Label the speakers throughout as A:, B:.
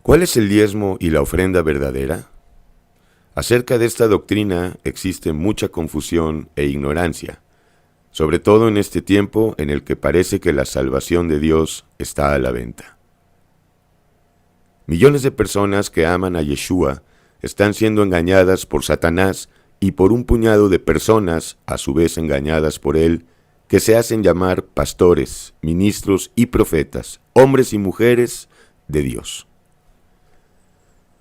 A: ¿Cuál es el diezmo y la ofrenda verdadera? Acerca de esta doctrina existe mucha confusión e ignorancia, sobre todo en este tiempo en el que parece que la salvación de Dios está a la venta. Millones de personas que aman a Yeshua están siendo engañadas por Satanás y por un puñado de personas, a su vez engañadas por él, que se hacen llamar pastores, ministros y profetas, hombres y mujeres de Dios.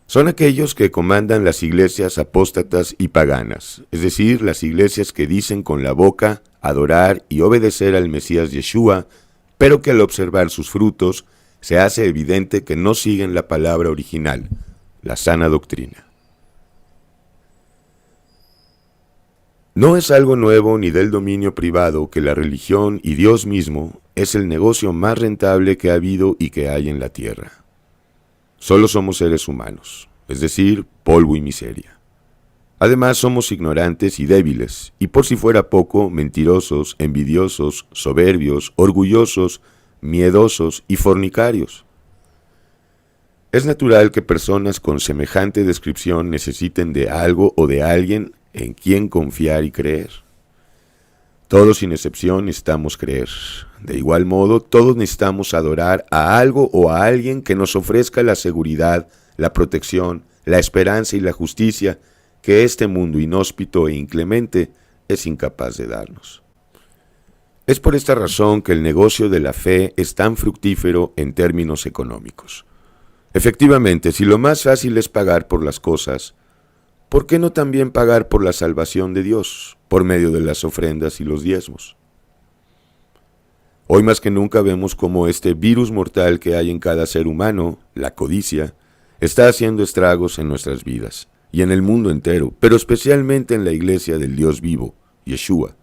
A: Son aquellos que comandan las iglesias apóstatas y paganas, es decir, las iglesias que dicen con la boca adorar y obedecer al Mesías Yeshua, pero que al observar sus frutos se hace evidente que no siguen la palabra original, la sana doctrina. No es algo nuevo ni del dominio privado que la religión y Dios mismo es el negocio más rentable que ha habido y que hay en la tierra. Solo somos seres humanos, es decir, polvo y miseria. Además somos ignorantes y débiles, y por si fuera poco, mentirosos, envidiosos, soberbios, orgullosos, miedosos y fornicarios. Es natural que personas con semejante descripción necesiten de algo o de alguien en quien confiar y creer. Todos sin excepción necesitamos creer. De igual modo, todos necesitamos adorar a algo o a alguien que nos ofrezca la seguridad, la protección, la esperanza y la justicia que este mundo inhóspito e inclemente es incapaz de darnos. Es por esta razón que el negocio de la fe es tan fructífero en términos económicos. Efectivamente, si lo más fácil es pagar por las cosas, ¿por qué no también pagar por la salvación de Dios, por medio de las ofrendas y los diezmos? Hoy más que nunca vemos cómo este virus mortal que hay en cada ser humano, la codicia, está haciendo estragos en nuestras vidas y en el mundo entero, pero especialmente en la iglesia del Dios vivo, Yeshua.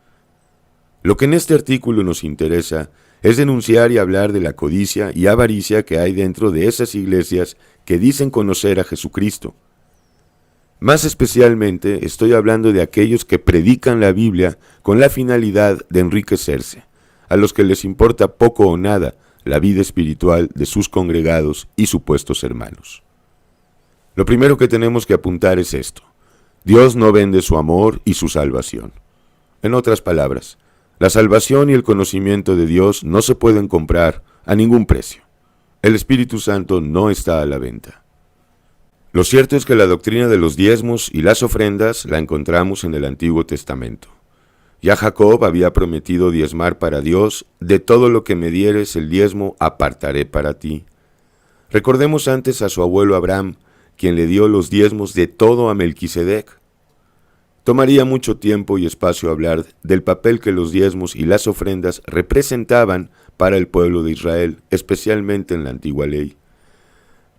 A: Lo que en este artículo nos interesa es denunciar y hablar de la codicia y avaricia que hay dentro de esas iglesias que dicen conocer a Jesucristo. Más especialmente estoy hablando de aquellos que predican la Biblia con la finalidad de enriquecerse, a los que les importa poco o nada la vida espiritual de sus congregados y supuestos hermanos. Lo primero que tenemos que apuntar es esto: Dios no vende su amor y su salvación. En otras palabras, la salvación y el conocimiento de Dios no se pueden comprar a ningún precio. El Espíritu Santo no está a la venta. Lo cierto es que la doctrina de los diezmos y las ofrendas la encontramos en el Antiguo Testamento. Ya Jacob había prometido diezmar para Dios: de todo lo que me dieres el diezmo apartaré para ti. Recordemos antes a su abuelo Abraham, quien le dio los diezmos de todo a Melquisedec. Tomaría mucho tiempo y espacio hablar del papel que los diezmos y las ofrendas representaban para el pueblo de Israel, especialmente en la antigua ley.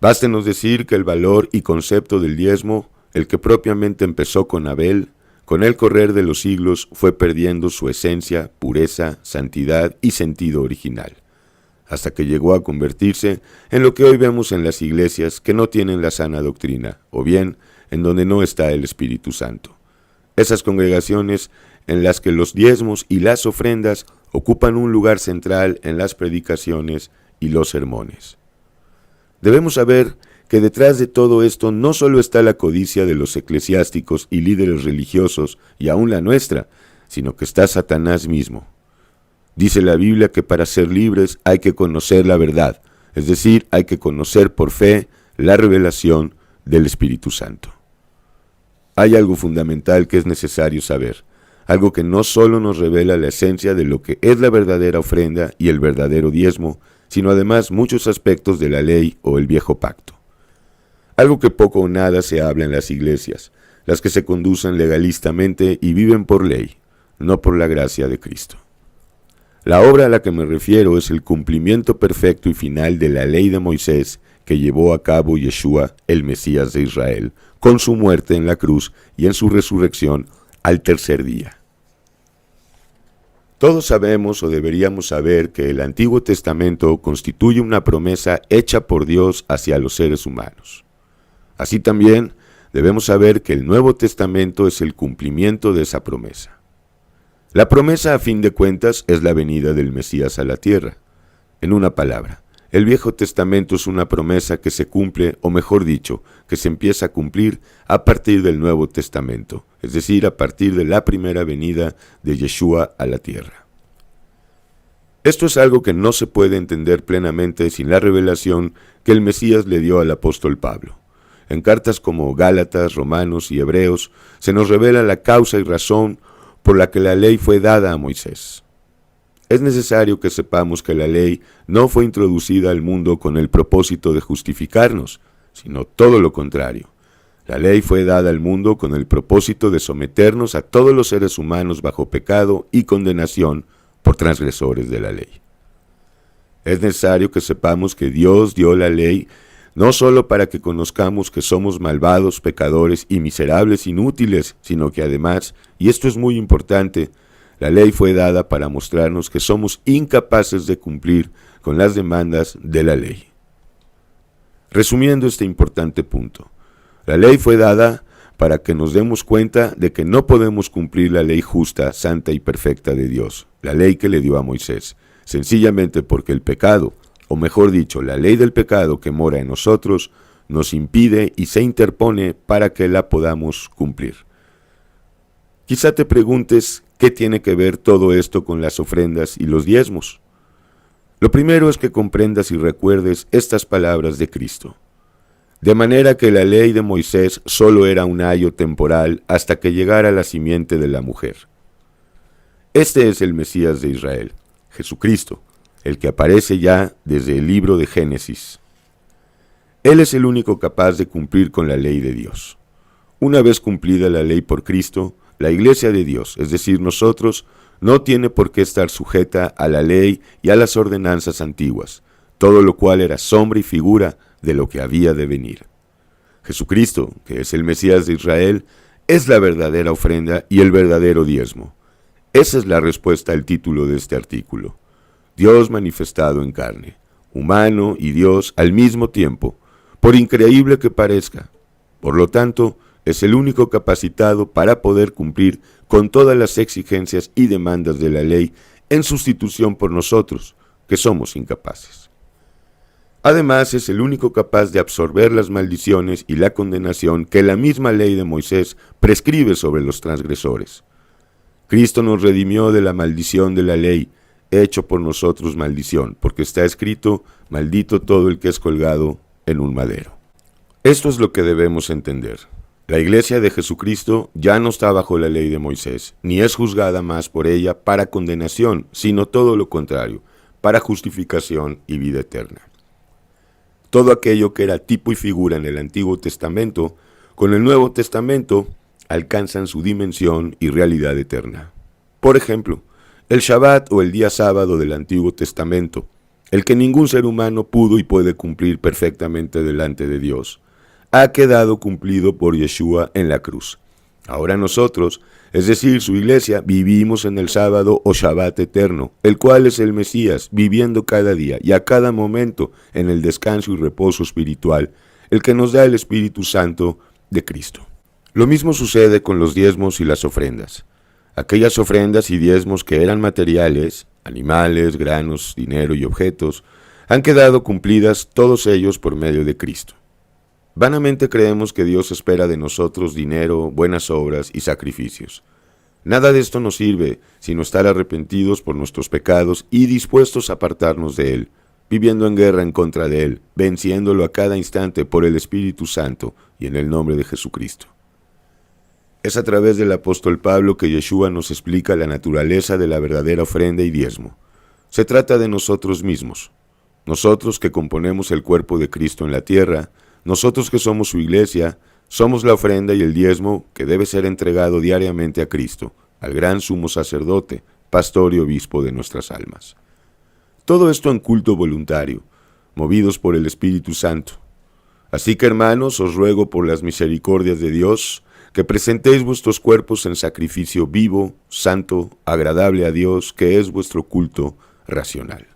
A: Bástenos decir que el valor y concepto del diezmo, el que propiamente empezó con Abel, con el correr de los siglos fue perdiendo su esencia, pureza, santidad y sentido original, hasta que llegó a convertirse en lo que hoy vemos en las iglesias que no tienen la sana doctrina, o bien en donde no está el Espíritu Santo. Esas congregaciones en las que los diezmos y las ofrendas ocupan un lugar central en las predicaciones y los sermones. Debemos saber que detrás de todo esto no solo está la codicia de los eclesiásticos y líderes religiosos, y aún la nuestra, sino que está Satanás mismo. Dice la Biblia que para ser libres hay que conocer la verdad, es decir, hay que conocer por fe la revelación del Espíritu Santo. Hay algo fundamental que es necesario saber, algo que no solo nos revela la esencia de lo que es la verdadera ofrenda y el verdadero diezmo, sino además muchos aspectos de la ley o el viejo pacto. Algo que poco o nada se habla en las iglesias, las que se conducen legalistamente y viven por ley, no por la gracia de Cristo. La obra a la que me refiero es el cumplimiento perfecto y final de la ley de Moisés que llevó a cabo Yeshua, el Mesías de Israel, con su muerte en la cruz y en su resurrección al tercer día. Todos sabemos o deberíamos saber que el Antiguo Testamento constituye una promesa hecha por Dios hacia los seres humanos. Así también debemos saber que el Nuevo Testamento es el cumplimiento de esa promesa. La promesa, a fin de cuentas, es la venida del Mesías a la tierra. En una palabra, el Viejo Testamento es una promesa que se cumple, o mejor dicho, que se empieza a cumplir a partir del Nuevo Testamento, es decir, a partir de la primera venida de Yeshua a la tierra. Esto es algo que no se puede entender plenamente sin la revelación que el Mesías le dio al apóstol Pablo. En cartas como Gálatas, Romanos y Hebreos se nos revela la causa y razón por la que la ley fue dada a Moisés. Es necesario que sepamos que la ley no fue introducida al mundo con el propósito de justificarnos, sino todo lo contrario. La ley fue dada al mundo con el propósito de someternos a todos los seres humanos bajo pecado y condenación por transgresores de la ley. Es necesario que sepamos que Dios dio la ley no solo para que conozcamos que somos malvados, pecadores y miserables inútiles, sino que además, y esto es muy importante, la ley fue dada para mostrarnos que somos incapaces de cumplir con las demandas de la ley. Resumiendo este importante punto, la ley fue dada para que nos demos cuenta de que no podemos cumplir la ley justa, santa y perfecta de Dios, la ley que le dio a Moisés, sencillamente porque el pecado, o mejor dicho, la ley del pecado que mora en nosotros, nos impide y se interpone para que la podamos cumplir. Quizá te preguntes, ¿qué tiene que ver todo esto con las ofrendas y los diezmos? Lo primero es que comprendas y recuerdes estas palabras de Cristo. De manera que la ley de Moisés solo era un ayo temporal hasta que llegara la simiente de la mujer. Este es el Mesías de Israel, Jesucristo, el que aparece ya desde el libro de Génesis. Él es el único capaz de cumplir con la ley de Dios. Una vez cumplida la ley por Cristo, la Iglesia de Dios, es decir, nosotros, no tiene por qué estar sujeta a la ley y a las ordenanzas antiguas, todo lo cual era sombra y figura de lo que había de venir. Jesucristo, que es el Mesías de Israel, es la verdadera ofrenda y el verdadero diezmo. Esa es la respuesta al título de este artículo. Dios manifestado en carne, humano y Dios al mismo tiempo, por increíble que parezca. Por lo tanto, es el único capacitado para poder cumplir con todas las exigencias y demandas de la ley en sustitución por nosotros, que somos incapaces. Además, es el único capaz de absorber las maldiciones y la condenación que la misma ley de Moisés prescribe sobre los transgresores. Cristo nos redimió de la maldición de la ley, hecho por nosotros maldición, porque está escrito, maldito todo el que es colgado en un madero. Esto es lo que debemos entender. La Iglesia de Jesucristo ya no está bajo la ley de Moisés, ni es juzgada más por ella para condenación, sino todo lo contrario, para justificación y vida eterna. Todo aquello que era tipo y figura en el Antiguo Testamento, con el Nuevo Testamento alcanzan su dimensión y realidad eterna. Por ejemplo, el Shabbat o el día sábado del Antiguo Testamento, el que ningún ser humano pudo y puede cumplir perfectamente delante de Dios, ha quedado cumplido por Yeshua en la cruz. Ahora nosotros, es decir, su iglesia, vivimos en el sábado o Shabbat eterno, el cual es el Mesías, viviendo cada día y a cada momento en el descanso y reposo espiritual, el que nos da el Espíritu Santo de Cristo. Lo mismo sucede con los diezmos y las ofrendas. Aquellas ofrendas y diezmos que eran materiales, animales, granos, dinero y objetos, han quedado cumplidas todos ellos por medio de Cristo. Vanamente creemos que Dios espera de nosotros dinero, buenas obras y sacrificios. Nada de esto nos sirve, sino estar arrepentidos por nuestros pecados y dispuestos a apartarnos de Él, viviendo en guerra en contra de Él, venciéndolo a cada instante por el Espíritu Santo y en el nombre de Jesucristo. Es a través del apóstol Pablo que Yeshua nos explica la naturaleza de la verdadera ofrenda y diezmo. Se trata de nosotros mismos, nosotros que componemos el cuerpo de Cristo en la tierra. Nosotros que somos su iglesia, somos la ofrenda y el diezmo que debe ser entregado diariamente a Cristo, al gran sumo sacerdote, pastor y obispo de nuestras almas. Todo esto en culto voluntario, movidos por el Espíritu Santo. Así que, hermanos, os ruego por las misericordias de Dios, que presentéis vuestros cuerpos en sacrificio vivo, santo, agradable a Dios, que es vuestro culto racional.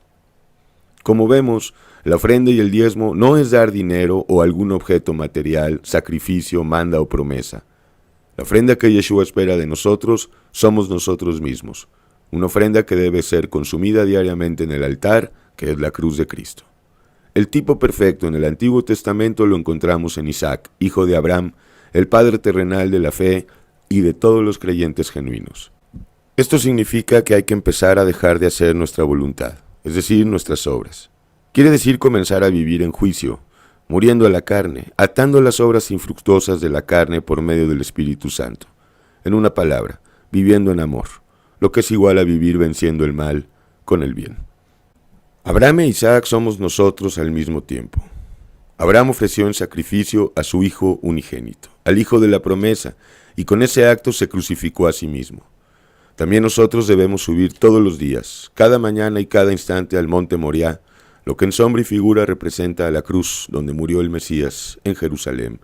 A: Como vemos, la ofrenda y el diezmo no es dar dinero o algún objeto material, sacrificio, manda o promesa. La ofrenda que Yeshua espera de nosotros somos nosotros mismos, una ofrenda que debe ser consumida diariamente en el altar, que es la cruz de Cristo. El tipo perfecto en el Antiguo Testamento lo encontramos en Isaac, hijo de Abraham, el padre terrenal de la fe y de todos los creyentes genuinos. Esto significa que hay que empezar a dejar de hacer nuestra voluntad, es decir, nuestras obras. Quiere decir comenzar a vivir en juicio, muriendo a la carne, atando las obras infructuosas de la carne por medio del Espíritu Santo. En una palabra, viviendo en amor, lo que es igual a vivir venciendo el mal con el bien. Abraham e Isaac somos nosotros al mismo tiempo. Abraham ofreció en sacrificio a su hijo unigénito, al hijo de la promesa, y con ese acto se crucificó a sí mismo. También nosotros debemos subir todos los días, cada mañana y cada instante al monte Moriah, lo que en sombra y figura representa a la cruz donde murió el Mesías en Jerusalén,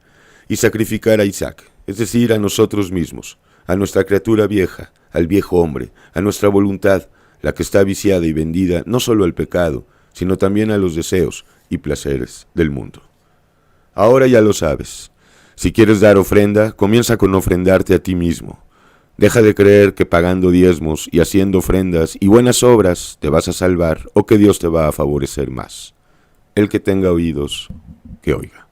A: y sacrificar a Isaac, es decir, a nosotros mismos, a nuestra criatura vieja, al viejo hombre, a nuestra voluntad, la que está viciada y vendida no solo al pecado, sino también a los deseos y placeres del mundo. Ahora ya lo sabes. Si quieres dar ofrenda, comienza con ofrendarte a ti mismo. Deja de creer que pagando diezmos y haciendo ofrendas y buenas obras te vas a salvar o que Dios te va a favorecer más. El que tenga oídos, que oiga.